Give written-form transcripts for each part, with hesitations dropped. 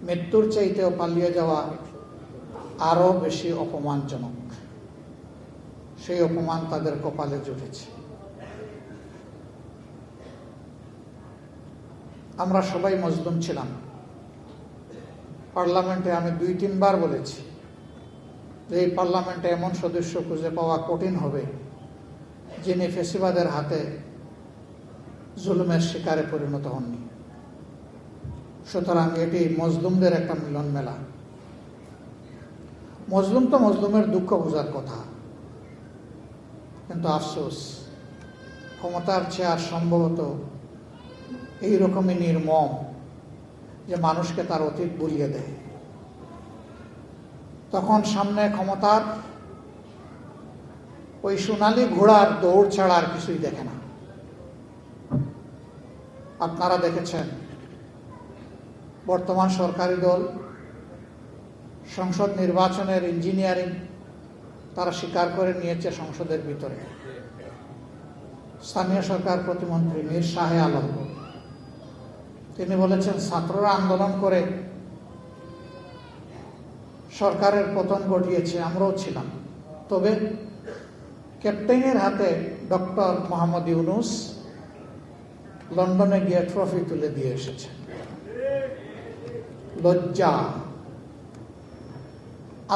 মৃত্যুর চাইতেও পালিয়ে যাওয়া আরো বেশি অপমানজনক। সেই অপমান তাদের কপালে জুটেছে। আমরা সবাই মজলুম ছিলাম। পার্লামেন্টে আমি 2-3 বার বলেছি যে এই পার্লামেন্টে এমন সদস্য খুঁজে পাওয়া কঠিন হবে যিনি ফেসিবাদের হাতে জুলুমের শিকারে পরিণত হননি। সুতরাং এটি মজলুমদের একটা মিলন মেলা। মজলুম তো মজলুমের দুঃখ বোঝার কথা, কিন্তু আফসোস ক্ষমতার চেয়ার সম্ভবত এইরকমই নির্মম যে মানুষকে তার অতীত ভুলিয়ে দেয়। তখন সামনে ক্ষমতার ওই সোনালী ঘোড়ার দৌড় ছাড়া আর কিছুই দেখে না। আপনারা দেখেছেন বর্তমান সরকারি দল সংসদ নির্বাচনের ইঞ্জিনিয়ারিং তারা স্বীকার করে নিয়েছে সংসদের ভিতরে। স্থানীয় সরকার প্রতিমন্ত্রী মীর শাহে আলম তিনি বলেছেন ছাত্ররা আন্দোলন করে সরকারের পতন ঘটিয়েছে, আমরাও ছিলাম। তবে ক্যাপ্টেনের হাতে ডক্টর মোহাম্মদ ইউনূস লন্ডনে গিয়ে ট্রফি তুলে দিয়ে এসেছে। লজ্জা!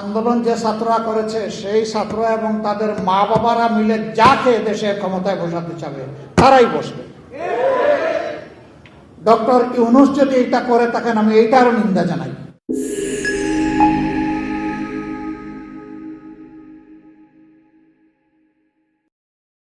আন্দোলন যে ছাত্ররা করেছে সেই ছাত্র এবং তাদের মা বাবারা মিলে যাকে দেশের ক্ষমতায় বসাতে চাবে তারাই বসবে। ডক্টর ইউনূস যদি এটা করে থাকেন আমি এইটারও নিন্দা জানাই।